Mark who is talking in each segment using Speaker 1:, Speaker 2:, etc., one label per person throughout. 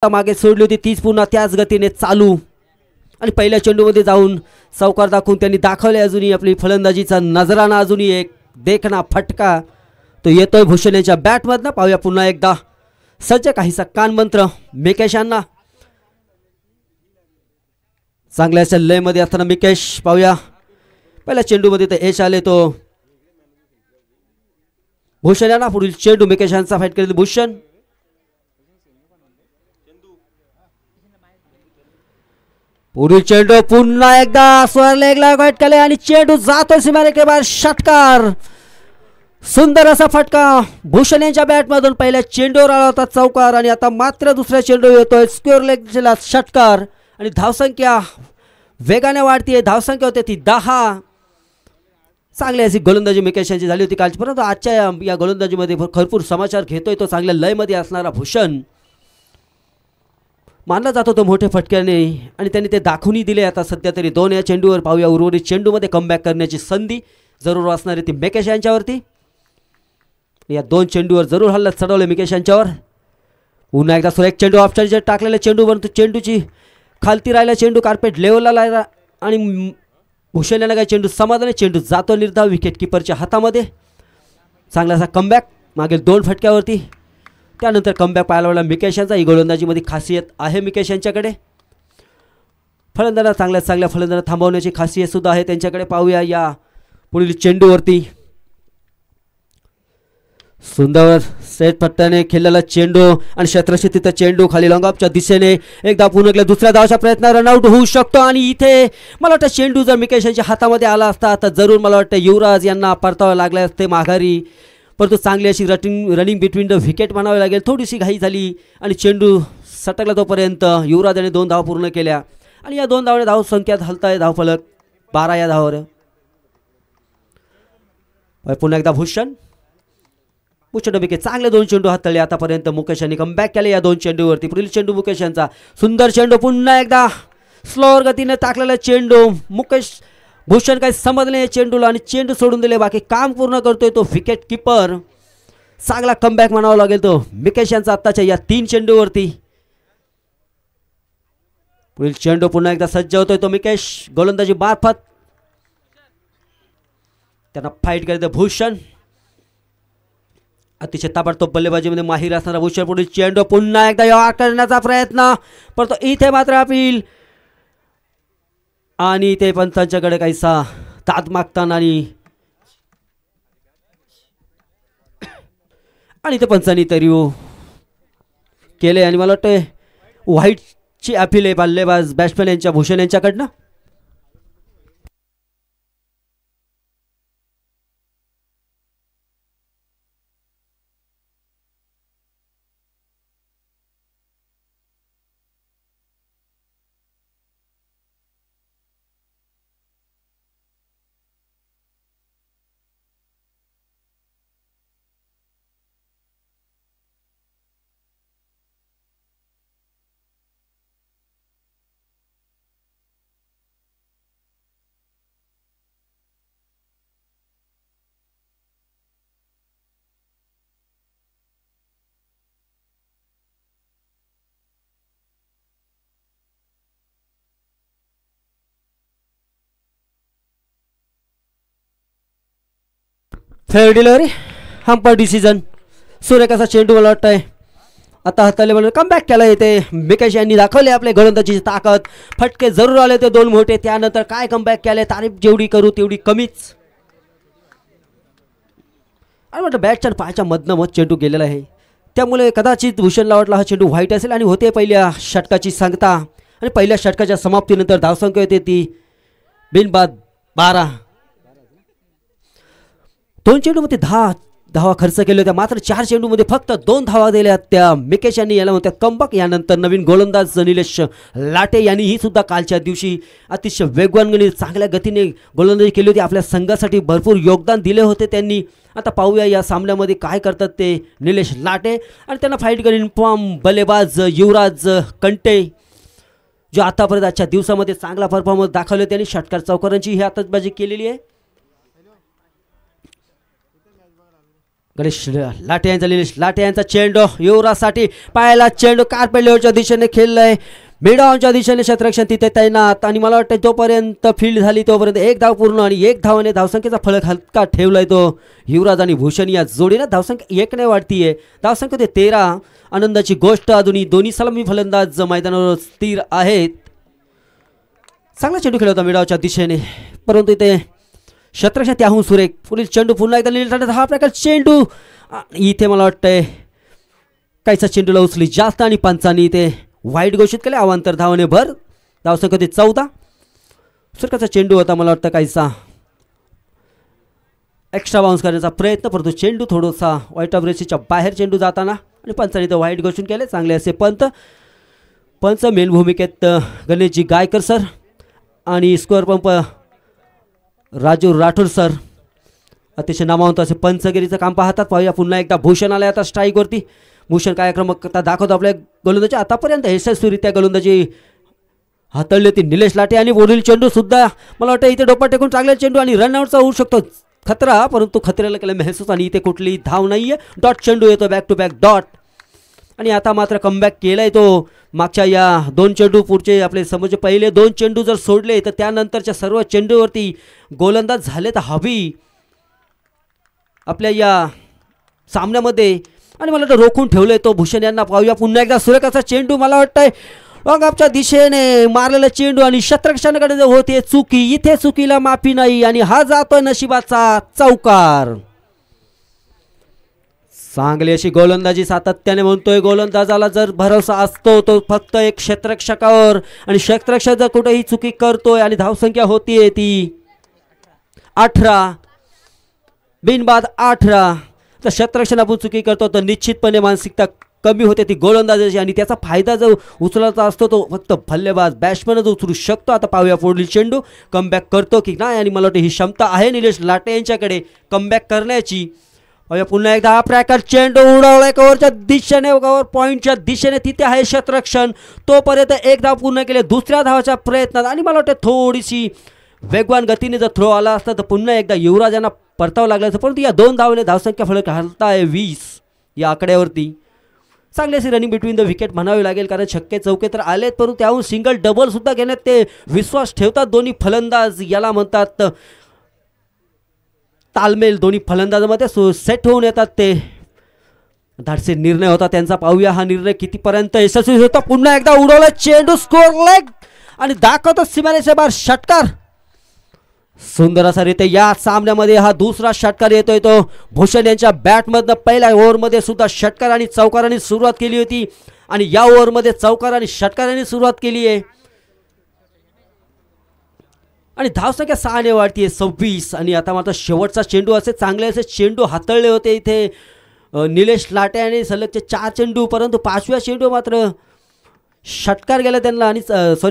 Speaker 1: मागे सोडली होती तीच पुन्हा त्याच गतीने चालू आणि पहिल्या चेंडूमध्ये जाऊन सावकार दाखवून त्यांनी दाखवले अजूनही आपली फलंदाजीचा नजराना अजूनही एक देखना फटका तो येतोय भूषण यांच्या बॅटमधनं. पाहूया पुन्हा एकदा सज्ज काहीसा कानमंत्र मिकेशांना चांगल्या अशा लयमध्ये असताना मिकेश पाहूया पहिल्या चेंडूमध्ये तर यश आले तो भूषण यांना. पुढील चेंडू मिकेशांचा फाईट करेल भूषण. पुढील चेंडू पुन्हा एकदा स्वर लेगला फाईट केले आणि चेंडू जातोय सीमारेषे बाहेर. षटकार सुंदर असा फटका भूषण यांच्या बॅटमधून. पहिल्या चेंडूवर आला होता चौकार आणि आता मात्र दुसऱ्या चेंडू येतोय स्क्वेअर लेगला षटकार आणि धावसंख्या वेगाने वाढतीये. धावसंख्या होते ती 10. चांगली अशी गोलंदाजी मिकेश यांची झाली होती कालची, परंतु आजच्या या गोलंदाजीमध्ये भरपूर समाचार घेतोय तो चांगल्या लयमध्ये असणारा भूषण मानला जातो तो मोठे फटक्याने आणि त्यांनी ते दाखवूनही दिले. आता सध्या तरी 2 या चेंडूवर पाहूया उर्वरित चेंडूमध्ये कमबॅक करण्याची संधी जरूर असणार आहे ती मिकेश यांच्यावरती. या 2 चेंडूवर जरूर हल्ला चढवले मिकेश यांच्यावर. पुन्हा एकदा सुरेख चेंडू ऑफस्टाईलचे टाकलेल्या चेंडू परंतु चेंडूची खालती राहिला चेंडू कार्पेट लेवलला राहिला आणि भूषण यांना काय चेंडू समाधान. चेंडू जातो निर्धाव विकेट किपरच्या हातामध्ये. चांगलासा कमबॅक मागील 2 फटक्यावरती त्यानंतर कमबॅक पाहायला मिळाला मिकेश यांचा. ही गोलंदाजीमध्ये खासियत आहे मिकेश यांच्याकडे. फलंदाजांना चांगल्या फलंदाजांना थांबवण्याची खासियत सुद्धा आहे त्यांच्याकडे. पाहूया या पुढील चेंडूवरती सुंदर सेट फटक्याने खेळलेला चेंडू आणि क्षेत्रक्षेत्राचा चेंडू खाली लॉंगऑफच्या दिशेने एकदा पुन्हा दुसऱ्या धावाचा प्रयत्न रनआउट होऊ शकतो आणि इथे मला वाटतं चेंडू जर मिकेश यांच्या हातामध्ये आला असता तर जरूर मला वाटतं युवराज यांना परतावे लागले असते माघारी, परंतु चांगली अशी रनिंग बिटवीन द विकेट म्हणावी लागेल. थोडीशी घाई झाली आणि चेंडू सटकला तोपर्यंत युवराज याने 2 धावा पूर्ण केल्या आणि या 2 धावाने धावसंख्यात हलताय धावफलक 12 या धावावर. पुन्हा एकदा भूषण डबिके चांगले 2 चेंडू हाताळले आतापर्यंत. मुकेश यांनी कमबॅक केले या 2 चेंडूवरती. पुढील चेंडू मुकेश यांचा सुंदर चेंडू पुन्हा एकदा स्लोअर गतीने टाकलेला चेंडू. मुकेश भूषण काही समजले चेंडूला आणि चेंडू सोडून दिले. बाकी काम पूर्ण करतोय तो विकेट किपर. चांगला कमबॅक म्हणावा लागेल तो मिकेश यांचा आत्ताच्या या 3 चेंडूवरती. पुढील चेंडू पुन्हा एकदा सज्ज होतोय तो मिकेश गोलंदाजी मार्फत. त्यांना फाईट करते भूषण. अतिशय ताबडतोब बल्लेबाजीमध्ये माहीर असणारा भूषण. पुढील चेंडू पुन्हा एकदा यार करण्याचा प्रयत्न परंतु इथे मात्र अपील आणि ते पंचांच्याकडे काहीसा दाद मागताना आणि ते पंचांनी तरी केले आणि मला वाटतं व्हाईटची अपील आहे बल्लेबाज बॅट्समॅन यांच्या भूषण यांच्याकडनं. Fair delivery umpire decision. सुरेख असा चेंडू मला वाटतंय आता हाताले म्हणून कमबॅक केला येते. मिकेश यांनी दाखवले आपले गोलंदाजीची ताकद. फटके जरूर आले ते 2 मोठे. त्यानंतर काय कमबॅक केले तारीफ जेवढी करू तेवढी कमीच. आणि म्हटलं बॅटच्या पायाच्या मधनं मध चेंडू गेलेला आहे त्यामुळे कदाचित भूषणला वाटला हा चेंडू व्हाईट असेल आणि होते पहिल्या षटकाची सांगता आणि पहिल्या षटकाच्या समाप्तीनंतर धावसंख्या येते ती बिनबाद 12. 2 चेंडूमध्ये 10 धावा खर्च केले होत्या मात्र 4 चेंडूमध्ये फक्त 2 धावा दिल्या त्या मिकेश यांनी. याला म्हणतात कमबॅक. यानंतर नवीन गोलंदाज निलेश लाटे यांनी ही सुद्धा कालच्या दिवशी अतिशय वेगवान चांगल्या गतीने गोलंदाजी केली होती. आपल्या संघासाठी भरपूर योगदान दिले होते त्यांनी. आता पाहूया या सामन्यामध्ये काय करतात ते निलेश लाटे आणि त्यांना फाईट करीन बल्लेबाज युवराज कंटे जो आतापर्यंत आजच्या दिवसामध्ये चांगला परफॉर्मन्स दाखवले. त्यांनी षटकार चौकारांची ही आतषबाजी केलेली आहे. गणेश लाटे यांचा निलेश लाटे यांचा चेंडू युवराजसाठी पायाला चेंडू कार्पेट दिशेने खेळलाय मिडॉनच्या दिशेने क्षेत्ररक्षण तिथे तैनात आणि मला वाटतं जोपर्यंत फील्ड झाली तोपर्यंत एक धाव पूर्ण आणि एक धावाने धावसंख्येचा फलक हलका ठेवलाय तो युवराज आणि भूषण या जोडीनं धावसंख्या एक नाही वाढतीये धावसंख्या ते 13 आनंदाची गोष्ट अजूनही दोन्ही सलामी फलंदाज मैदानावर स्थिर आहेत चांगला चेंडू खेळला होता मिडॉनच्या दिशेने परंतु इथे क्षेत्ररक्षण त्याहून सुरेख पुढील चेंडू पुन्हा एकदा निलेश हा प्रकार चेंडू इथे मला वाटतंय काहीसा चेंडूला उचली जास्त आणि पंचांनी इथे वाईट घोषित केले अवांतर धावाने भर धावसंख्या 14 सुरकाचा चेंडू होता मला वाटतं काहीसा एक्स्ट्रा बाउन्स करण्याचा प्रयत्न परंतु चेंडू थोडासा वाईट ऑफ रेषेच्या बाहेर चेंडू जाताना आणि पंचांनी तर वाईट घोषित केले चांगले असे पंच मेन भूमिकेत गणेशजी गायकर सर आणि स्कोअर पंप राजू राठोड सर अतिशय नामावंत असे पंचगिरीचं काम पाहतात पाहूया पुन्हा एकदा भूषण आले आता स्ट्राईकवरती भूषण कार्यक्रमकता दाखवतो आपल्या गोलंदाजी आतापर्यंत यशस्वीरित्या गोलंदाजी हाताळली होती निलेश लाटे आणि वरील चेंडू सुद्धा मला वाटतं इथे डोपा टेकून चांगला चेंडू आणि रनआउटचा होऊ शकतो खतरा परंतु खतऱ्याला केला महसूस आणि इथे कुठली धाव नाहीये डॉट चेंडू येतो बॅक टू बॅक डॉट आणि आता मात्र कमबॅक केलाय तो मागच्या या 2 चेंडू पुढचे आपले समोरचे पहिले 2 चेंडू जर सोडले तर त्यानंतरच्या सर्व चेंडूवरती गोलंदाज झाले तर हवी आपल्या या सामन्यामध्ये आणि मला वाटतं रोखून ठेवलंय तो भूषण यांना पाहूया पुन्हा एकदा सुरेखाचा चेंडू मला वाटतंय रंगापच्या दिशेने मारलेला चेंडू आणि क्षेत्ररक्षणाकडे होते चुकी इथे चुकीला माफी नाही आणि हा जातोय नशिबाचा चौकार चांगली अशी गोलंदाजी सातत्याने म्हणतोय गोलंदाजाला जर भरोसा असतो तो फक्त एक क्षेत्ररक्षकावर आणि क्षेत्ररक्षक जर कुठेही चुकी करतोय आणि धावसंख्या होतीये ती 18 बिनबाद 18 तर क्षेत्ररक्षण आपण चुकी करतो तर निश्चितपणे मानसिकता कमी होते ती गोलंदाजाची आणि त्याचा फायदा जो उचलायचा असतो तो फक्त भल्लेबाज बॅट्समॅनच उचलू शकतो आता पाहूया पुढील चेंडू कमबॅक करतो की नाही आणि मला वाटतं ही क्षमता आहे निलेश लाटे यांच्याकडे कमबॅक करण्याची पुन्हा एकदा हा प्रकार चेंडू उडवलाय कव्हरच्या दिशेने कव्हर पॉईंटच्या दिशेने तिथे आहे क्षेत्ररक्षण तोपर्यंत एक धाव पूर्ण केले दुसऱ्या धावाच्या प्रयत्नात आणि मला वाटतं थोडीशी वेगवान गतीने जर थ्रो आला असता तर पुन्हा एकदा युवराज यांना परतावं लागलं असतं परंतु या 2 धावाने धावसंख्या फलक हलता आहे 20 या आकड्यावरती चांगली अशी रनिंग बिटवीन द विकेट म्हणावी लागेल कारण छक्के चौके तर आलेत परंतु त्याहून सिंगल डबल सुद्धा घेण्यात ते विश्वास ठेवतात दोन्ही फलंदाज याला म्हणतात तालमेल दोन्ही फलंदाजामध्ये सेट होऊन येतात ते धाडसी निर्णय होता त्यांचा पाहूया हा निर्णय कितीपर्यंत यशस्वी होता पुन्हा एकदा उडवला चेंडू स्कोर लेग आणि दाखवतो सीमारेषे बाहेर षटकार सुंदर असा रीते या सामन्यामध्ये हा दुसरा षटकार येतोय तो भूषण यांच्या बॅटमधनं पहिल्या ओव्हरमध्ये सुद्धा षटकार आणि चौकारांनी सुरुवात केली होती आणि या ओव्हरमध्ये चौकार आणि षटकारांनी सुरुवात केली आहे आणि धावसंख्या 6 ने वाढतीये 26 आणि आता मात्र शेवटचा चेंडू असे चांगले असे चेंडू हाताळले होते इथे निलेश लाटे आणि सलगचे 4 चेंडू परंतु 5व्या चेंडू मात्र षटकार गेला त्यांना आणि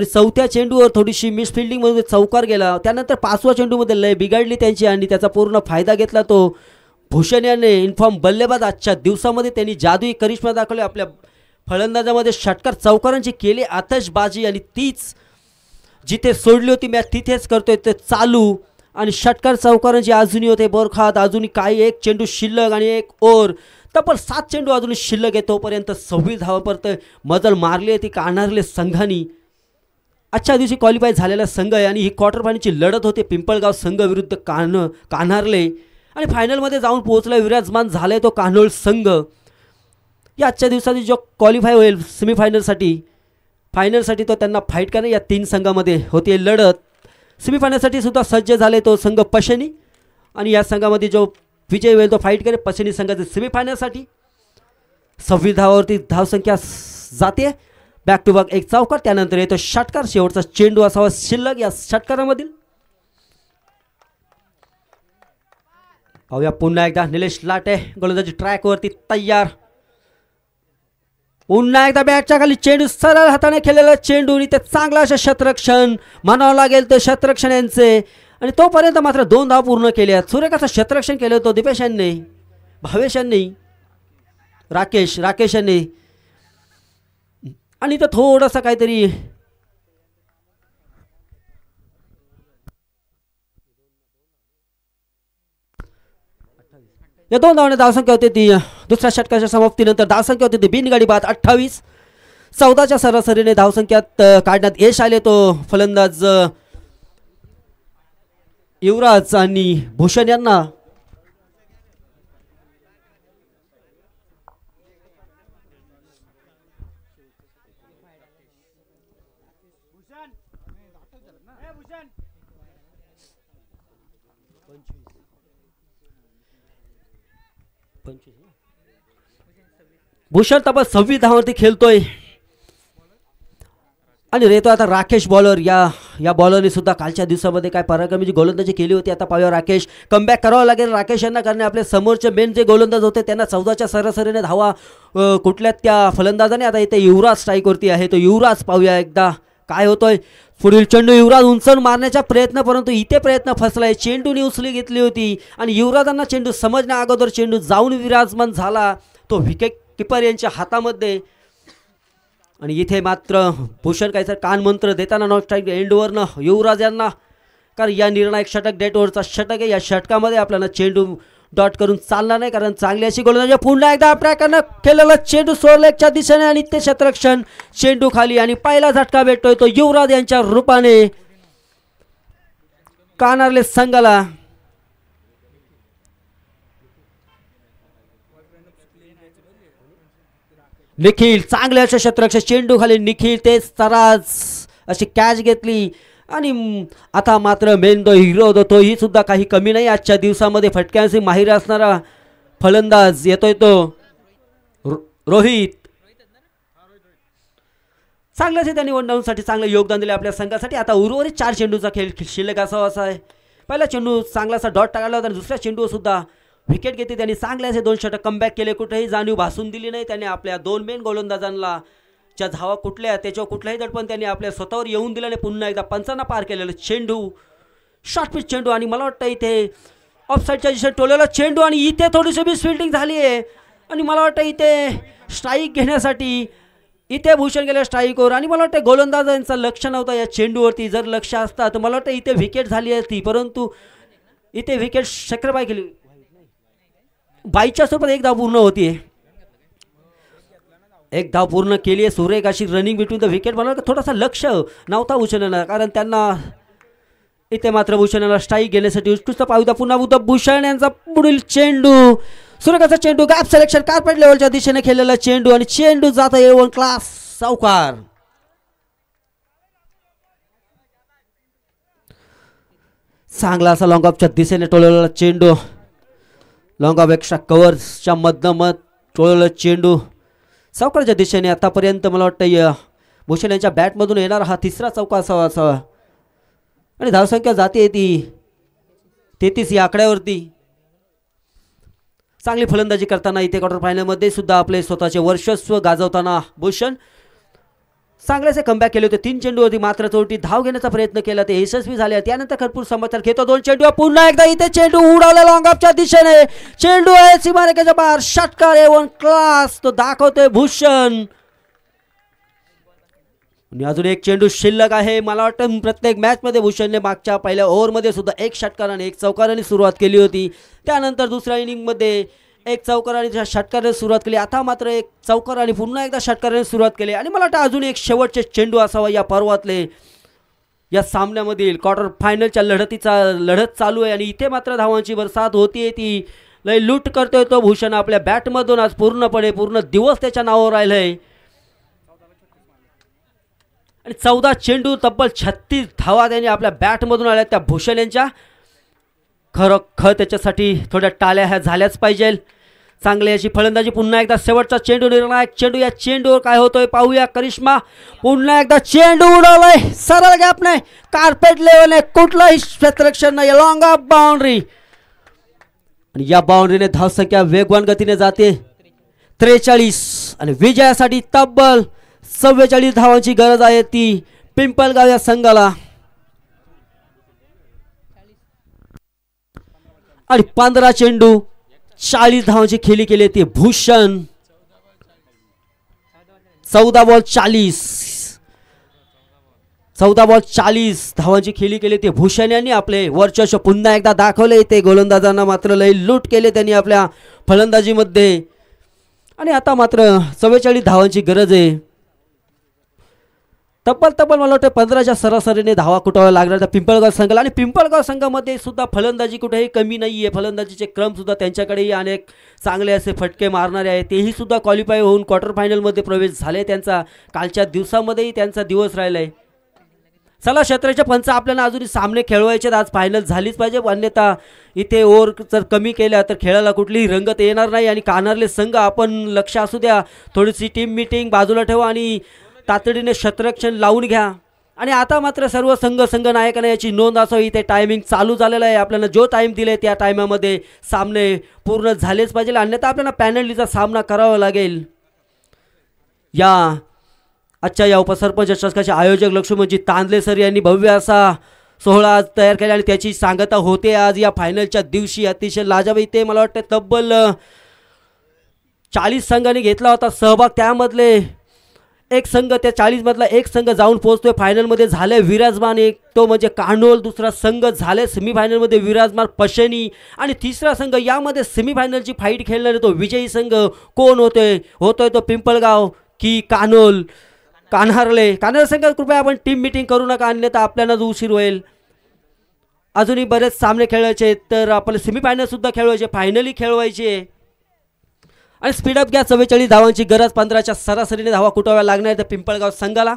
Speaker 1: चौथ्या चेंडूवर थोडीशी मिसफिल्डिंगमध्ये चौकार गेला त्यानंतर 5व्या चेंडूमध्ये लय बिघडली त्यांची आणि त्याचा पूर्ण फायदा घेतला तो भूषण याने इन्फॉर्म बल्लेबाज आजच्या दिवसामध्ये त्यांनी जादुई करिश्मा दाखवले आपल्या फलंदाजामध्ये षटकार चौकारांची केली आतषबाजी आणि तीच जिथे सोडली होती मॅच तिथेच करतोय ते चालू आणि षटकार चौकारांची अजूनही होते बोरखात अजूनही काही एक चेंडू शिल्लक आणि एक ओव्हर तब्बल 7 चेंडू अजून शिल्लक आहे तोपर्यंत 26 धावापर्यंत मजल मारली ती कान्हारले संघानी आजच्या दिवशी क्वालिफाय झालेला संघ आहे आणि ही क्वार्टर फायनलची लढत होते पिंपळगाव संघ विरुद्ध कान्हारले आणि फायनलमध्ये जाऊन पोहोचला विराजमान झालाय तो कान्होळ संघ या आजच्या दिवसाची जो क्वालिफाय होईल सेमीफायनलसाठी फायनलसाठी तो त्यांना फाईट करणे या 3 संघामध्ये होती लढत सेमीफायनलसाठी सुद्धा सज्ज झाले तो संघ पशनी आणि या संघामध्ये जो विजय होईल तो फाईट करेल पशनी संघाचे सेमीफायनलसाठी 26 धावावरती धावसंख्या जाते बॅक टू बॅक एक चौकार त्यानंतर येतो षटकार शेवटचा चेंडू असावा शिल्लक या षटकारामधील पाहूया पुन्हा एकदा निलेश लाटे गोलंदाजी ट्रॅकवरती तयार पुन्हा एकदा बॅटच्या खाली चेंडू सरळ हाताने खेळलेला चेंडू आणि ते चांगला असं क्षेत्ररक्षण म्हणावं लागेल ते क्षेत्ररक्षण यांचे आणि तोपर्यंत मात्र 2 धावा पूर्ण केल्या सुरेखाचं क्षेत्ररक्षण केलं होतं दिपेश यांनी भावेश यांनी राकेश यांनी आणि इथं थोडंसं काहीतरी या 2 धावांनी धावसंख्या होती ती दुसऱ्या षटकाच्या समाप्तीनंतर धावसंख्या होती ती बिनगाडी बाद 28. 14च्या सरासरीने धावसंख्यात काढण्यात यश आले. तो फलंदाज युवराज आणि भूषण यांना भूषण तब्बल 26 धावांवरती खेळतोय आणि रेतो आता राकेश बॉलर. या बॉलरने सुद्धा कालच्या दिवसामध्ये काय पराक्रमाची गोलंदाजी केली होती. आता पाहूया राकेश कमबॅक करावं लागेल राकेश यांना, कारण आपले समोरचे मेन जे गोलंदाज होते त्यांना 14च्या सरासरीने धावा कुठल्या त्या फलंदाजाने. आता इथे युवराज स्ट्राईकवरती आहे. तो युवराज पाहूया एकदा काय होतोय. पुढील चेंडू युवराज उंचवून मारण्याचा प्रयत्न, परंतु इथे प्रयत्न फसलाय. चेंडूने उचली घेतली होती आणि युवराजांना चेंडू समजण्या अगोदर चेंडू जाऊन विराजमान झाला तो विकेट किपर यांच्या हातामध्ये. आणि इथे मात्र भूषण काहीतरी कानमंत्र देताना नॉट स्ट्राईक एंडवरनं युवराज यांना, कारण या निर्णायक षटक डेट ओव्हरचा षटक आहे. या षटकामध्ये आपल्याला चेंडू डॉट करून चालणार नाही, कारण चांगली अशी गोलंदाजी. पुन्हा एकदा ट्रॅकरनं केलेला चेंडू सोरलेगच्या दिशेने आणि ते क्षेत्ररक्षण चेंडू खाली आणि पहिला झटका भेटतोय तो युवराज यांच्या रूपाने कानारले संघाला. निखिल चांगले असे क्षेत्ररक्षक चेंडू खाली. निखिल तेच तराज अशी कॅच घेतली आणि आता मात्र मेन तो हिरो तोही सुद्धा काही कमी नाही. आजच्या दिवसामध्ये फटक्यांचे माहिर असणारा फलंदाज येतोय तो रोहित. चांगल्याचे त्यांनी 1 डाऊनसाठी चांगलं योगदान दिले आपल्या संघासाठी. आता उर्वरित 4 चेंडूचा खेळ शिल्लक असावा असा आहे. पहिला चेंडू चांगलासा डॉट टाकला होता आणि दुसऱ्या चेंडू सुद्धा विकेट घेतली त्यांनी. चांगले असे 2 षटक कमबॅक केले. कुठेही जाणीव भासून दिली नाही त्यांनी. आपल्या 2 मेन गोलंदाजांना ज्या धावा कुठल्या त्याच्यावर कुठलाही दडपण त्यांनी आपल्या स्वतःवर येऊन दिल्याने पुन्हा एकदा पंचांना पार केलेलं चेंडू शॉर्ट पिच चेंडू आणि मला वाटतं इथे ऑफसाईडच्या दिशेने टोलेला चेंडू आणि इथे थोडीशी मिस फिल्डिंग झाली आहे आणि मला वाटतं इथे स्ट्राईक घेण्यासाठी इथे भूषण गेले स्ट्राईकवर आणि मला वाटतं गोलंदाजांचं लक्ष नव्हतं या चेंडूवरती. जर लक्ष असतं तर मला वाटतं इथे विकेट झाली असती, परंतु इथे विकेट शक्रबाई केली. 22च्या स्वरूपात 1 धाव पूर्ण होतीये. 1 धाव पूर्ण केली आहे. सुरेख अशी रनिंग बिटवीन द विकेट. मला थोडासा लक्ष नव्हता भूषणाला, कारण त्यांना इथे मात्र भूषणाला स्ट्राईक घेण्यासाठी उत्कृष्ट पाहूया. पुन्हा भूषण यांचा पुढील चेंडू सुरेखाचा चेंडू गॅप सिलेक्शन कार्पेट लेवलच्या दिशेने खेळलेला चेंडू आणि चेंडू जात आहे A1 क्लास सावकार. चांगला असा लॉंग ऑफच्या दिशेने टोलवलेला चेंडू. लॉंग ऑफ एक्स्ट्रा कव्हर्सच्या मधनमध टोळलेला चेंडू सावकारच्या दिशेने. आतापर्यंत मला वाटतं भूषण यांच्या बॅटमधून येणारा हा 3रा चौका असावा आणि धावसंख्या जाते ती 33 या आकड्यावरती. चांगली फलंदाजी करताना इथे क्वार्टर फायनलमध्ये सुद्धा आपले स्वतःचे वर्चस्व गाजवताना भूषण चांगलेसे कमबॅक केले होते. 3 चेंडूवरती मात्र चोटी धाव घेण्याचा प्रयत्न केला, ते यशस्वी झाले. त्यानंतर भरपूर समाचार घेतो. 2 चेंडू पुन्हा एकदा इथे चेंडू उडवला लॉंग ऑफच्या दिशेने. चेंडू आहे सीमारेषेच्या बाहेर. षटकार A1 क्लास तो दाखवतोय भूषण. आणि अजून 1 चेंडू शिल्लक आहे. मला वाटतं प्रत्येक मॅचमध्ये भूषणने मागच्या पहिल्या ओव्हरमध्ये सुद्धा 1 षटकार आणि 1 चौकाराने सुरुवात केली होती. त्यानंतर दुसऱ्या इनिंगमध्ये 1 चौकार आणि षटकाराने सुरुवात केली. आता मात्र 1 चौकार आणि पुन्हा एकदा षटकाराने सुरुवात केली. आणि मला वाटतं अजून 1 शेवटचे चेंडू असावा या पर्वातले. या सामन्यामधील क्वार्टर फायनलच्या लढत चालू आहे आणि इथे मात्र धावांची बरसात होतीये. ती लय लूट करतोय तो भूषण आपल्या बॅटमधून. आज पूर्ण दिवस त्याच्या नावावर राहिलंय आणि 14 चेंडू तब्बल 36 धावा त्यांनी आपल्या बॅटमधून आल्या त्या भूषण यांच्या. खरं त्याच्यासाठी थोड्या टाळ्या ह्या झाल्याच पाहिजे. चांगली अशी फलंदाजी. पुन्हा एकदा शेवटचा चेंडू निर्णायक चेंडू. या चेंडूवर काय होतोय पाहूया. करिश्मा पुन्हा एकदा चेंडू उडवलाय सरळ गॅप नाही, कार्पेट लेवलने कुठलाही क्षेत्ररक्षण नाही. लॉंग ऑफ बाउंड्री आणि या बाउंड्रीने धावसंख्या वेगवान गतीने जाते 43 आणि विजयासाठी तब्बल 44 धावांची गरज आहे ती पिंपळगाव या संघाला. आणि 15 चेंडू 40 धावांची खेळी केली ती भूषण. 14 बॉल 40. 14 बॉल 40 धावांची खेळी केली ते भूषण यांनी आपले वर्चस्व पुन्हा एकदा दाखवले. ते गोलंदाजांना मात्र लय लूट केले त्यांनी आपल्या फलंदाजीमध्ये. आणि आता मात्र 44 धावांची गरज आहे. तब्बल मला वाटतं 15च्या सरासरीने धावा कुटाव्या लागणार त्या पिंपळगाव संघाला. आणि पिंपळगाव संघामध्ये सुद्धा फलंदाजी कुठेही कमी नाही आहे. फलंदाजीचे क्रम सुद्धा त्यांच्याकडेही अनेक चांगले असे फटके मारणारे आहेत. तेही सुद्धा क्वालिफाय होऊन क्वार्टर फायनलमध्ये प्रवेश झाले. त्यांचा कालच्या दिवसामध्येही त्यांचा दिवस राहिला आहे. चला क्षेत्राचे पंच आपल्याला अजूनही सामने खेळवायचे. आज फायनल झालीच पाहिजे. अन्यथा इथे ओव्हर जर कमी केल्या तर खेळाला कुठलीही रंगत येणार नाही. आणि कानारले संघ आपण लक्ष असू द्या. थोडीशी टीम मीटिंग बाजूला ठेवा आणि तातडीने क्षेत्ररक्षण लावून घ्या. आणि आता मात्र सर्व संघ नायकांना याची नोंद असावी. इथे टायमिंग चालू झालेला आहे. आपल्याला जो टाईम दिले त्या टायमामध्ये सामने पूर्ण झालेच पाहिजे. अन्यथा आपल्याला पॅनल्टीचा सामना करावा लागेल. आजच्या या उपसरपंच चषकाचे आयोजक लक्ष्मणजी तांदले सर यांनी भव्य असा सोहळा आज तयार केला आणि त्याची सांगता होते आज या फायनलच्या दिवशी. अतिशय लाजवाब. इथे मला वाटतं तब्बल 40 संघांनी घेतला होता सहभाग. त्यामधले एक संघ त्या 40 मधला एक संघ जाऊन पोहोचतोय फायनलमध्ये. झाले विराजमान. एक तो म्हणजे कानोल. दुसरा संघ झाले सेमीफायनलमध्ये विराजमान पशनी. आणि तिसरा संघ यामध्ये सेमीफायनलची फाईट खेळणारे तो विजयी संघ कोण होतोय तो पिंपळगाव की कान्हारले संघ. कृपया आपण टीम मीटिंग करू नका अन्यथा आपल्याला उशीर होईल. अजूनही बरेच सामने खेळायचे तर आपल्याला सेमीफायनल सुद्धा खेळवायचे. फायनली खेळवायचे. आणि स्पीडअप घ्या. 44 धावांची गरज. 15च्या सरासरीने धावा कुटाव्या लागणार त्या पिंपळगाव संघाला.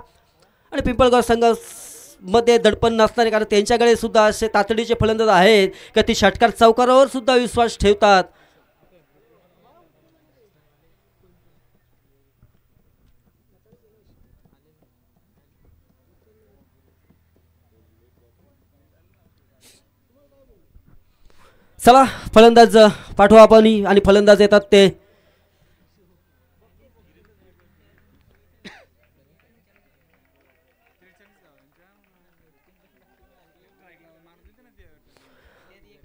Speaker 1: आणि पिंपळगाव संघामध्ये दडपण नसणारे कारण त्यांच्याकडे सुद्धा असे तातडीचे फलंदाज आहेत की ती षटकार चौकारावर सुद्धा विश्वास ठेवतात. चला फलंदाज पाठवा आपण. आणि फलंदाज येतात ते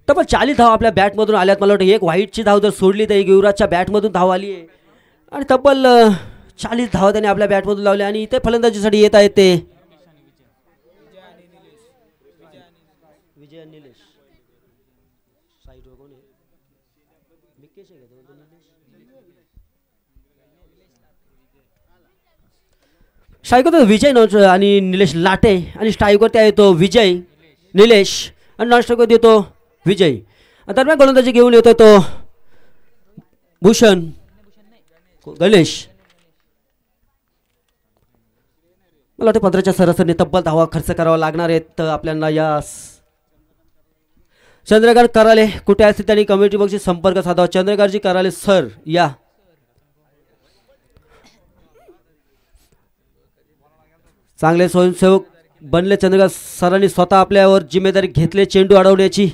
Speaker 1: तब्बल 40 धाव आपल्या बॅटमधून आल्यात. मला वाटतं एक व्हाईटची धाव जर सोडली तर एक युवराजच्या बॅटमधून धाव आली आहे. आणि तब्बल 40 धावा त्याने आपल्या बॅटमधून लावल्या. आणि इथे फलंदाजीसाठी येत आहेत ते विजय निलेश. स्ट्राईकवर विजय आणि निलेश लाटे. आणि स्ट्राईकवरती आहे तो विजय निलेश. आणि नॉन स्ट्राईकवरती येतो विजय. दरम्यान गोलंदाजी घेऊन येतोय तो भूषण गणेश. मला वाटतं 15च्या सरासरीने तब्बल धावा खर्च करावा लागणार आहेत आपल्याला. या चंद्रकांत कराले कुठे असतील त्यांनी कम्युनिटी बॉक्सशी संपर्क साधावा. चंद्रकांतजी कराले सर या. चांगले स्वयंसेवक बनले चंद्रकांत सरांनी. स्वतः आपल्यावर जिम्मेदारी घेतली चेंडू अडवण्याची.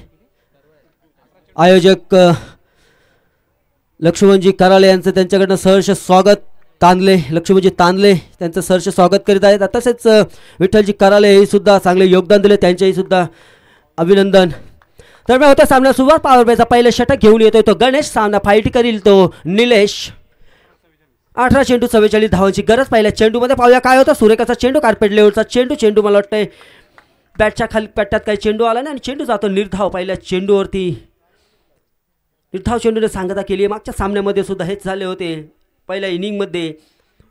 Speaker 1: आयोजक लक्ष्मणजी कराले यांचं त्यांच्याकडनं सहर्ष स्वागत. लक्ष्मणजी तांदले त्यांचं सहर्ष स्वागत करीत आहेत. तसेच विठ्ठलजी कराले हे सुद्धा चांगले योगदान दिले. त्यांचेही सुद्धा अभिनंदन. दरम्यान होत्या सामना सुरुवात. पॉवर प्लेचा पहिला षटक घेऊन येतोय तो गणेश. सामना फाईट करील तो निलेश. 18 चेंडू 44 धावांची गरज. पहिल्या चेंडूमध्ये पाहूया काय होतं. सुरेखाचा चेंडू. कार्पेट लेवलचा चेंडू मला वाटतंय बॅटच्या खाली पट्ट्यात काही चेंडू आला नाही आणि चेंडू जातो निर्धाव. पहिल्या चेंडूवरती निर्धाव चेंडूने सांगता केली. मागच्या सामन्यामध्ये सुद्धा हेच झाले होते. पहिल्या इनिंगमध्ये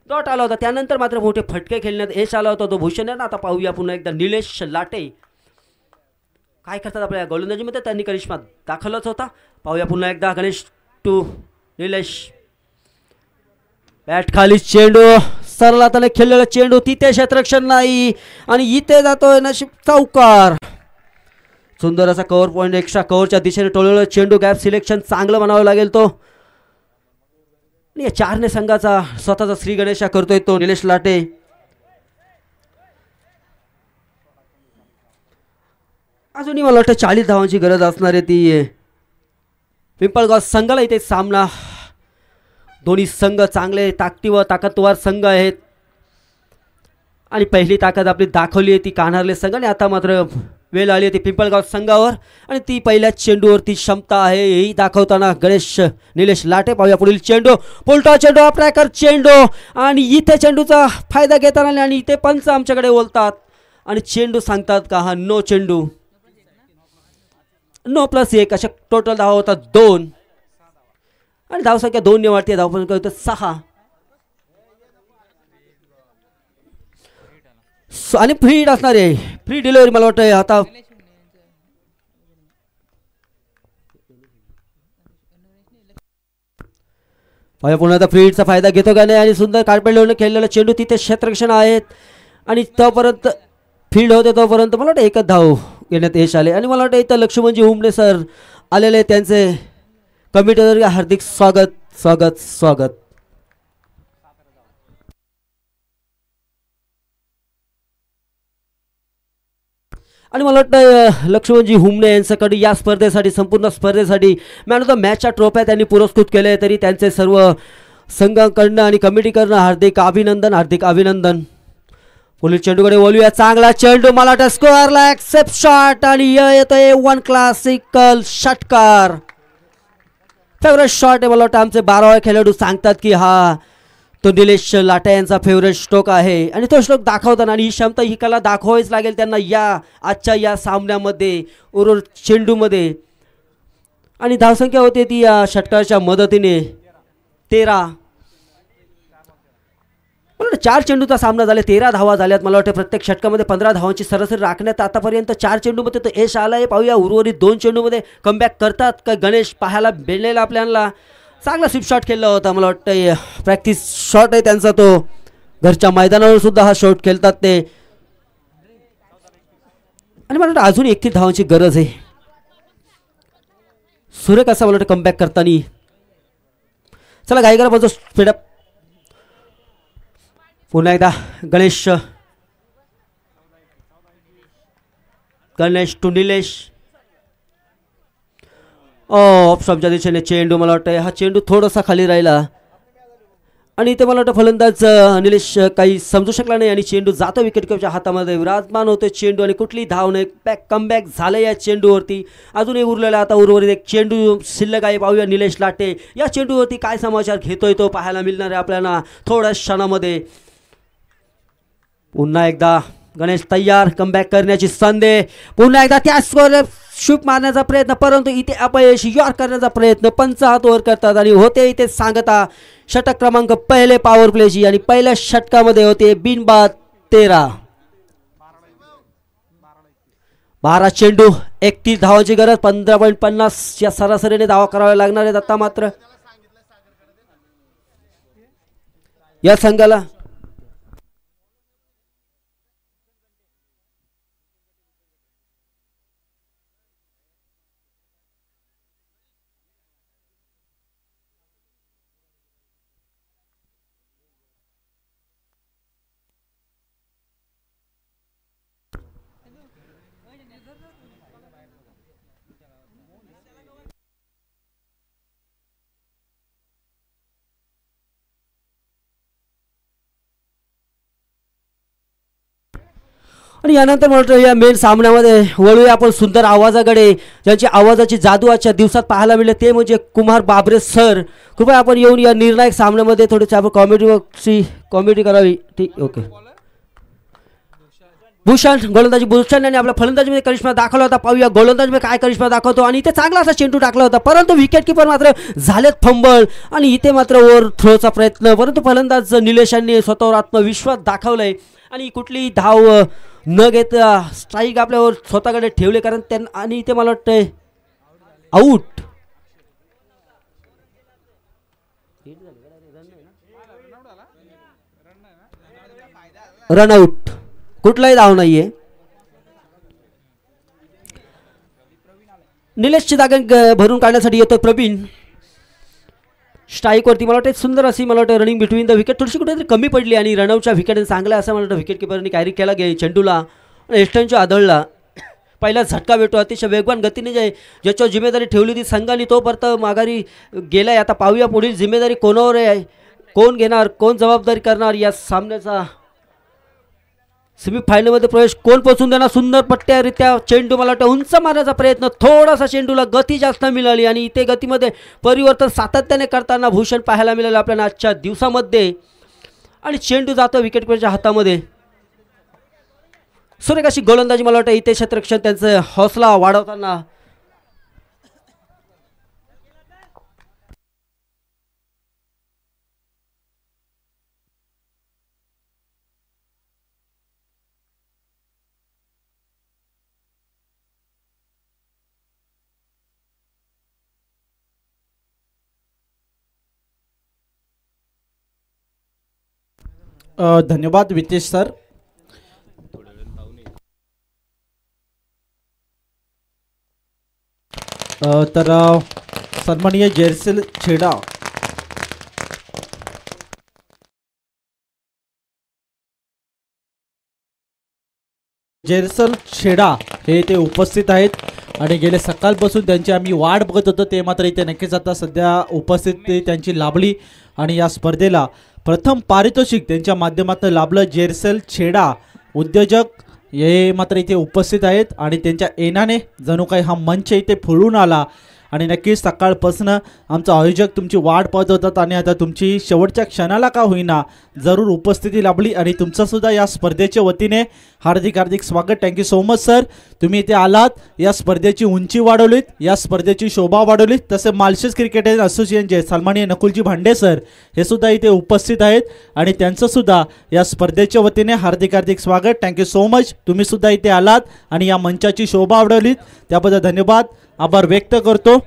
Speaker 1: डॉट आला होता. त्यानंतर मात्र मोठे फटके खेळण्यात यश आला होता तो भूषण. आता पाहूया पुन्हा एकदा निलेश लाटे काय करतात आपल्या गोलंदाजीमध्ये. त्यांनी करिश्मा दाखवलाच होता. पाहूया पुन्हा एकदा गणेश टू निलेश. बॅट खाली चेंडू सरला त्याने खेळलेला चेंडू. तिथे क्षेत्ररक्षण नाही आणि इथे जातोय नशीब चौकार. सुंदर असा कव्हर पॉईंट. एक्स्ट्रा कव्हरच्या दिशेने टोळलेला चेंडू. गॅप सिलेक्शन चांगलं म्हणावं लागेल तो. आणि या 4ने संघाचा स्वतःचा श्री गणेशा करतोय तो निलेश लाटे. अजूनही मला वाटतं 40 धावांची गरज असणार आहे ती पिंपळगाव संघाला. इथे सामना दोन्ही संघ चांगले ताकदवर संघ आहेत. आणि पहिली ताकद आपली दाखवली आहे ती कान्हारले संघाने. आता मात्र वेळ आली आहे ती पिंपळगाव संघावर आणि ती पहिल्या चेंडूवरती क्षमता आहे ही दाखवताना निलेश लाटे. पाहूया पुढील चेंडू. पुलटा चेंडू. ट्रॅकर चेंडू. आणि इथे चेंडूचा फायदा घेताना आणि इथे पंच आमच्याकडे बोलतात आणि चेंडू सांगतात का हा नो चेंडू, नो प्लस 1 अशा टोटल धावा होतात 2 आणि धावसंख्या 2 ने वाढते, धावफलक होतं 6 आणि फ्री हिट असणार आहे, फ्री डिलिव्हरी मला वाटतं आता पुन्हा आता फ्री हिटचा फायदा घेतो का नाही आणि सुंदर कार्पेट लावून खेळलेला चेंडू तिथे क्षेत्ररक्षण आहेत आणि तोपर्यंत फील्ड होते तोपर्यंत मला वाटतं एकच धाव घेण्यात यश आले आणि मला वाटतं इथं लक्ष्मणजी हुमणे सर आलेले, त्यांचे कमिटीवर हार्दिक स्वागत स्वागत स्वागत. आणि मला वाटतं लक्ष्मणजी हुमणे यांच्याकडे या स्पर्धेसाठी, संपूर्ण स्पर्धेसाठी मॅन ऑफ द मॅचच्या ट्रॉफ्या त्यांनी पुरस्कृत केले, तरी त्यांचे सर्व संघाकडनं आणि कमिटीकडनं हार्दिक अभिनंदन, हार्दिक अभिनंदन. पुढील चेंडूकडे बोलूया, चांगला चेंडू मला वाटतं स्कोअरला एक्सेप्ट शॉट आणि येतोय 1 क्लासिकल षटकार. फेवरेट शॉट आहे मला वाटतं, आमचे 12 खेळाडू सांगतात की हा तो निलेश लाटे यांचा फेवरेट स्ट्रोक आहे आणि तो स्ट्रोक दाखवताना आणि ही क्षमता ही कला दाखवावीच लागेल त्यांना या आजच्या या सामन्यामध्ये उरुर चेंडूमध्ये. आणि धावसंख्या होते ती या षटकाच्या मदतीने 13. मला वाटतं 4 चेंडूचा सामना झाला, 13 धावा झाल्यात. मला वाटतं प्रत्येक षटकामध्ये 15 धावांची सरासरी राखण्यात आतापर्यंत 4 चेंडूमध्ये तो यश आला आहे. पाहूया उर्वरित 2 चेंडूमध्ये कमबॅक करतात का गणेश, पाहायला भेटलेला आपल्याला. चांगला स्विप शॉट खेळला होता, मला वाटतं प्रॅक्टिस शॉट आहे त्यांचा, तो घरच्या मैदानावर सुद्धा हा शॉट खेळतात ते. आणि मला वाटतं अजून 31 धावांची गरज आहे. सुरेख असा मला वाटतं कमबॅक करताना. चला गायकरा बाजू स्पीडअप. पुन्हा एकदा गणेश, गणेश टू निलेश. ऑप्शनच्या दिशेने चेंडू, मला वाटतं हा चेंडू थोडासा खाली राहिला आणि इथे मला वाटतं फलंदाज निलेश काही समजू शकला नाही आणि चेंडू जातो विकेट कीपरच्या हातामध्ये. विराजमान होतो चेंडू आणि कुठली धाव नाही, कमबॅक झालं या चेंडूवरती. अजूनही उरलेला आता उर्वरित एक चेंडू शिल्लक आहे. पाहूया निलेश लाटे या चेंडूवरती काय समाचार घेतोय तो पाहायला मिळणार आहे आपल्याला थोड्या क्षणामध्ये. पुन्हा एकदा गणेश तयार, कमबॅक करण्याची संधी. पुन्हा एकदा त्या स्कोर शूट मारण्याचा प्रयत्न, परंतु इथे अपयश. यॉर्क करण्याचा प्रयत्न, पंच हात वर करतात आणि होते इथे सांगता षटक क्रमांक पहिले पॉवर प्लेची आणि पहिल्या षटकामध्ये होते बिनबाद 13. 12 चेंडू 31 धावांची गरज, 15.50 या सरासरीने धावा कराव्या लागणार आहेत आता मात्र या संघाला. आणि यानंतर म्हटलं या मेन सामन्यामध्ये वळूया आपण सुंदर आवाजाकडे, ज्यांची आवाजाची जादू आजच्या दिवसात पाहायला मिळेल ते म्हणजे कुमार बाबरे सर. कृपया आपण येऊन या निर्णायक सामन्यामध्ये थोडीशी आपण कॉमेडी करावी. ठीक, ओके. भूषण, गोलंदाजी भूषण यांनी आपल्या फलंदाजीमध्ये करिश्मा दाखवला होता. पाहूया गोलंदाजीमध्ये काय करिश्मा दाखवतो. आणि इथे चांगला असा चेंडू टाकला होता, परंतु विकेट किपर मात्र झालेत फंबल आणि इथे मात्र ओव्हर थ्रोचा प्रयत्न, परंतु फलंदाज निलेश यांनी स्वतःवर आत्मविश्वास दाखवलाय आणि कुठलीही धाव न घेता स्ट्राईक आपल्यावर स्वतःकडे ठेवले, कारण त्यांना. आणि इथे मला वाटतंय आऊट. रनआउट, कुठलाही धाव नाहीये. निलेशची जागा भरून काढण्यासाठी येतो प्रवीण. स्ट्राईकवरती मला वाटतं सुंदर अशी मला वाटतं रनिंग बिटवीन द विकेट थोडीशी कुठेतरी कमी पडली आणि रनआउटच्या विकेटने चांगला असं मला वाटतं विकेट किपरने कॅरी केला गे चेंडूला. एस्टनच्या आदळला पहिला झटका भेटतो अतिशय वेगवान गतीने ज्याच्यावर जिम्मेदारी ठेवली होती संघाने तो परत माघारी गेलाय. आता पाहूया पुढील जिम्मेदारी कोणावर आहे, कोण घेणार, कोण जबाबदारी करणार या सामन्याचा. सेमीफायनलमध्ये प्रवेश कोण पोहोचून देणार. सुंदर पट्ट्यारित्या चेंडू मला वाटतं उंच मारण्याचा प्रयत्न, थोडासा चेंडूला गती जास्त मिळाली आणि इथे गतीमध्ये परिवर्तन सातत्याने करताना भूषण पाहायला मिळालं आपल्याला आजच्या दिवसामध्ये. आणि चेंडू जातो विकेट किपरच्या हातामध्ये. सुरेख अशी गोलंदाजी मला वाटतं इथे क्षेत्ररक्षण त्यांचा हौसला वाढवताना
Speaker 2: धन्यवाद वितेश सर. तर सन्माननीय जेरसेल छेडा हे इथे उपस्थित आहेत आणि गेले सकाळपासून त्यांची आम्ही वाट बघत होतो. ते मात्र इथे नक्कीच आता सध्या उपस्थिती त्यांची लाभली आणि या स्पर्धेला प्रथम पारितोषिक त्यांच्या माध्यमातून लाभलं. जेरसेल छेडा उद्योजक हे मात्र इथे उपस्थित आहेत आणि त्यांच्या येण्याने जणू काही हा मंच इथे फुलून आला आणि नक्कीच सकाळपासून आमचा आयोजक तुमची वाट पाहत होतात आणि आता तुमची शेवटच्या क्षणाला का होईना जरूर उपस्थिती लाभली आणि तुमचंसुद्धा या स्पर्धेच्या वतीने हार्दिक हार्दिक स्वागत. Thank you so much sir. तुम्ही इथे आलात, या स्पर्धेची उंची वाढवलीत, या स्पर्धेची शोभा वाढवलीत. तसे मालशेज क्रिकेट असोसिएशनचे सन्माननीय नकुलजी भांडे सर हे सुद्धा इथे उपस्थित आहेत आणि त्यांचंसुद्धा या स्पर्धेच्या वतीने हार्दिक हार्दिक स्वागत. Thank you so much. तुम्ही सुद्धा इथे आलात आणि या मंचाची शोभा वाढवलीत, त्याबद्दल धन्यवाद, आभार व्यक्त करतो.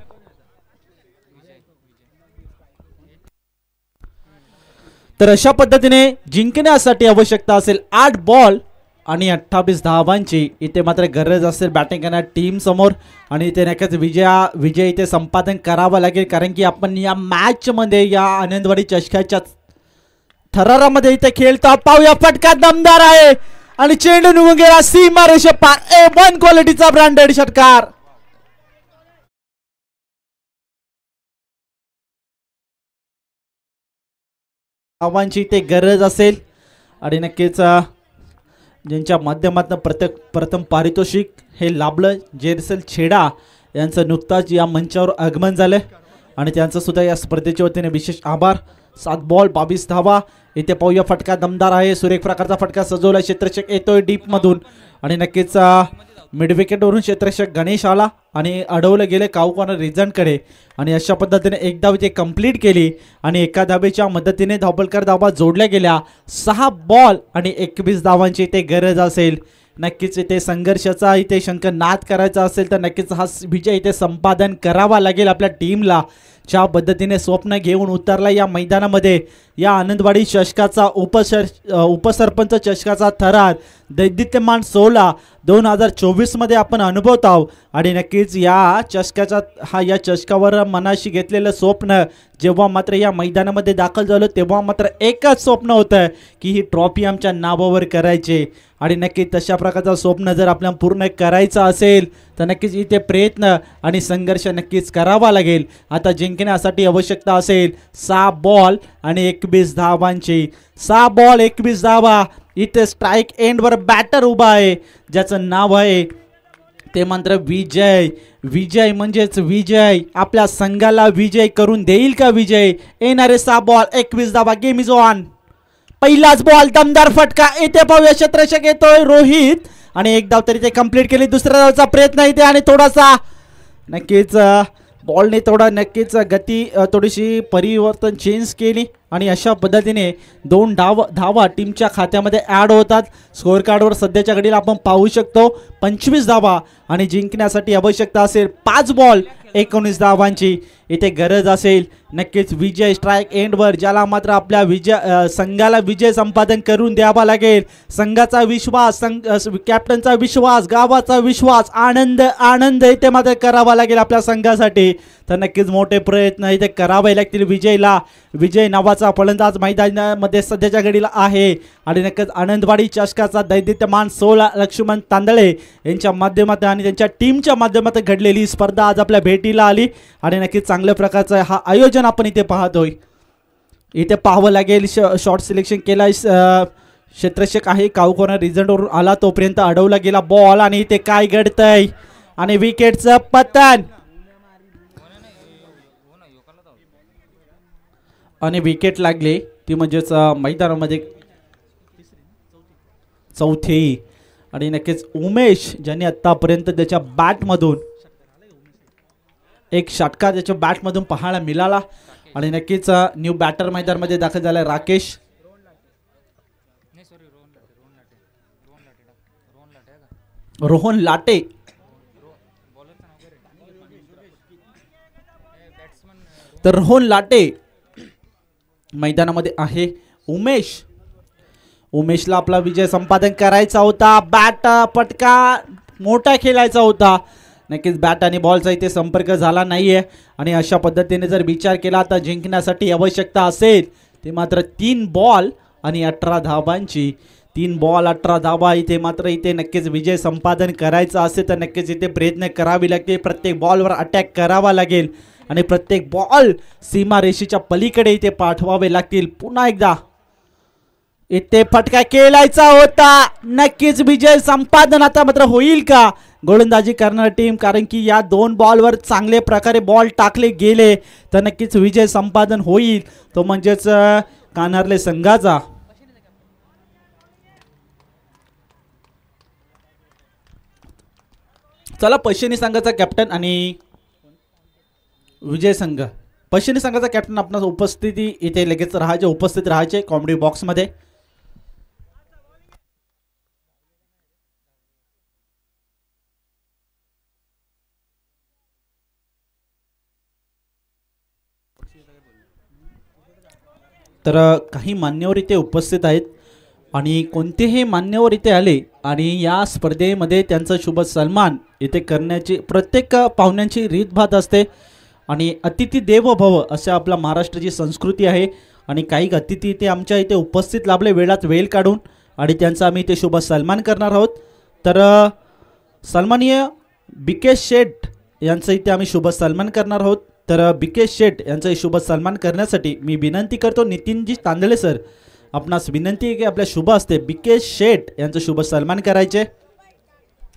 Speaker 2: तर अशा पद्धतीने जिंकण्यासाठी आवश्यकता असेल 8 बॉल आणि 28 धावांची इथे मात्र गरज असेल बॅटिंग करणाऱ्या टीम समोर आणि इथे नक्कीच विजय इथे संपादन करावा लागेल. कारण की आपण या मॅच मध्ये या आनंदवाडी चषकाच्या थरारामध्ये इथे खेळतो. पाहूया, फटका दमदार आहे आणि चेंडू निघून गेला सीमा रेषे पार. A1 क्वालिटीचा ब्रँडेड षटकार. धावांची इथे गरज असेल आणि नक्कीच ज्यांच्या माध्यमातून प्रथम पारितोषिक हे लाभलं जेरसेल छेडा यांचं नुकताच या मंचावर आगमन झालं आणि त्यांचं सुद्धा या स्पर्धेच्या वतीने विशेष आभार. 7 बॉल 22 धावा. इथे पाहूया, फटका दमदार आहे, सुरेख प्रकारचा फटका सजवला. क्षेत्ररक्षक येतोय डीप मधून आणि नक्कीच मिड विकेटवरून क्षेत्ररक्षक गणेश आला आणि अडवलं गेले काऊकॉर्नर रिझनकडे आणि अशा पद्धतीने एक धाव इथे कंप्लीट केली आणि एका धावेच्या मदतीने धावपलकर धावा जोडल्या गेल्या. 6 बॉल आणि 21 धावांची इथे गरज असेल. नक्कीच इथे संघर्षाचा इथे शंखनाद करायचा असेल तर नक्कीच हा विजय इथे संपादन करावा लागेल आपल्या टीमला. ज्या पद्धतीने स्वप्न घेऊन उतरला या मैदानामध्ये या आनंदवाडी चषकाचा उपसरपंच चषकाचा थरार दैदिप्यमान 16 2024 मध्ये आपण अनुभवत आहोत आणि नक्कीच या चषकावर मनाशी घेतलेलं स्वप्न जेव्हा मात्र या मैदानामध्ये दाखल झालं तेव्हा मात्र एकच स्वप्न होतं की ही ट्रॉफी आमच्या नावावर करायची आणि नक्कीच तशा प्रकारचं स्वप्न जर आपल्याला पूर्ण करायचं असेल तर नक्कीच इथे प्रयत्न आणि संघर्ष नक्कीच करावा लागेल. आता जिंकण्यासाठी आवश्यकता असेल 6 बॉल आणि 21 धावांची. 6 बॉल 21 धावा. इथे स्ट्राईक एंडवर बॅटर उभा आहे ज्याचं नाव आहे ते मात्र विजय. विजय म्हणजेच विजय. आपल्या संघाला विजय करून देईल का विजय? येणारे 6 बॉल 21 धावा. Game is on. पहिलाच बॉल दमदार फटका. इथे पाहूया, क्षेत्ररक्षक येतोय रोहित आणि एक धाव तरी ते कंप्लीट केली. दुसऱ्या धावचा प्रयत्न इथे आणि थोडासा नक्कीच बॉलने नक्कीच गती थोडीशी परिवर्तन चेंज केली आणि अशा पद्धतीने 2 धावा टीमच्या खात्यामध्ये ॲड होतात. स्कोअर कार्डवर सध्याच्या घडीला आपण पाहू शकतो 25 धावा आणि जिंकण्यासाठी आवश्यकता असेल 5 बॉल 19 धावांची इथे गरज असेल. नक्कीच विजय स्ट्राईक एंडवर, ज्याला मात्र आपल्या संघाला विजय संपादन करून द्यावा लागेल. संघाचा विश्वास, कॅप्टनचा विश्वास, गावाचा विश्वास, आनंद इथे मात्र करावा लागेल आपल्या संघासाठी. तर नक्कीच मोठे प्रयत्न इथे करावे लागतील विजयला. विजय नावाचा फलंदाज मैदानामध्ये सध्याच्या घडीला आहे आणि नक्कीच आनंदवाडी चषकाचा दैदिप्यमान 16 लक्ष्मण तांदळे यांच्या माध्यमातून आणि त्यांच्या टीमच्या माध्यमातून घडलेली स्पर्धा आज आपल्या भेटीला आली आणि नक्कीच चांगल्या प्रकारचं हा आयोजन आपण इथे पाहतोय. इथे पाहावं लागेल. शॉर्ट सिलेक्शन केला क्षेत्ररक्षक आहे काऊकॉर्नर रिझल्टवरून आला तोपर्यंत अडवला गेला बॉल आणि इथे काय घडतंय आणि विकेटचं पतन आणि विकेट लागले ती म्हणजेच मैदानामध्ये चौथी आणि नक्कीच उमेश ज्यांनी आतापर्यंत त्याच्या बॅटमधून एक षटका त्याच्या बॅटमधून पाहायला मिळाला. आणि नक्कीच न्यू बॅटर मैदानामध्ये दाखल झालाय राकेश. रोहन लाटे तर रोहन लाटे मैदानामध्ये आहे. उमेशला आपला विजय संपादन करायचा होता. बॅट पटका मोठा खेळायचा होता. नक्कीच बॅट आणि बॉलचा इथे संपर्क झाला नाहीये आणि अशा पद्धतीने जर विचार केला तर जिंकण्यासाठी आवश्यकता असेल ते मात्र 3 बॉल आणि 18 धावांची. 3 बॉल 18 धावा इथे नक्कीच विजय संपादन करायचा असेल तर नक्कीच इथे प्रयत्न करावे लागतील. प्रत्येक बॉलवर अटॅक करावा लागेल आणि प्रत्येक बॉल सीमारेषेच्या पलीकडे इथे पाठवावे लागतील. पुन्हा एकदा इथे फटका खेळायचा होता. नक्कीच विजय संपादन आता मात्र होईल का गोलंदाजी करणारी टीम, कारण की या 2 बॉलवर चांगले प्रकारे बॉल टाकले गेले तर नक्कीच विजय संपादन होईल. तो म्हणजेच कान्हार्ले संघाचा. चला पैशनी संघाचा कॅप्टन आणि विजय संघ पैशनी संघाचा कॅप्टन आपणास उपस्थिती इथे लगेच उपस्थित राहायचे कॉमेडी बॉक्समध्ये. तर काही मान्यवर इथे उपस्थित आहेत आणि कोणतेही मान्यवर इथे आले आणि या स्पर्धेमध्ये त्यांचा शुभ सन्मान इथे करण्याची प्रत्येक पाहुण्यांची रीतभात असते आणि अतिथी देवो भव असे आपला महाराष्ट्राची संस्कृती आहे. आणि काही अतिथी इथे आमच्या इथे उपस्थित लाभले वेळात वेळ काढून आणि त्यांचा आम्ही इथे शुभ सन्मान करणार आहोत. तर सन्माननीय बिकेश शेठ यांचा इथे आम्ही शुभ सन्मान करणार आहोत. तर बिकेश शेठ यांचा शुभ सन्मान करण्यासाठी मी विनंती करतो नितीनजी तांदळे सर आपणास विनंती आहे की आपल्या शुभ असते बिकेश शेठ यांचा शुभ सन्मान करायचे.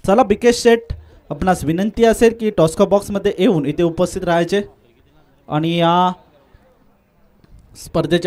Speaker 2: चला बिकेश शेठ आपणास विनंती असेल की टॉस्को बॉक्समध्ये येऊन इथे उपस्थित राहायचे आणि या स्पर्धेच्या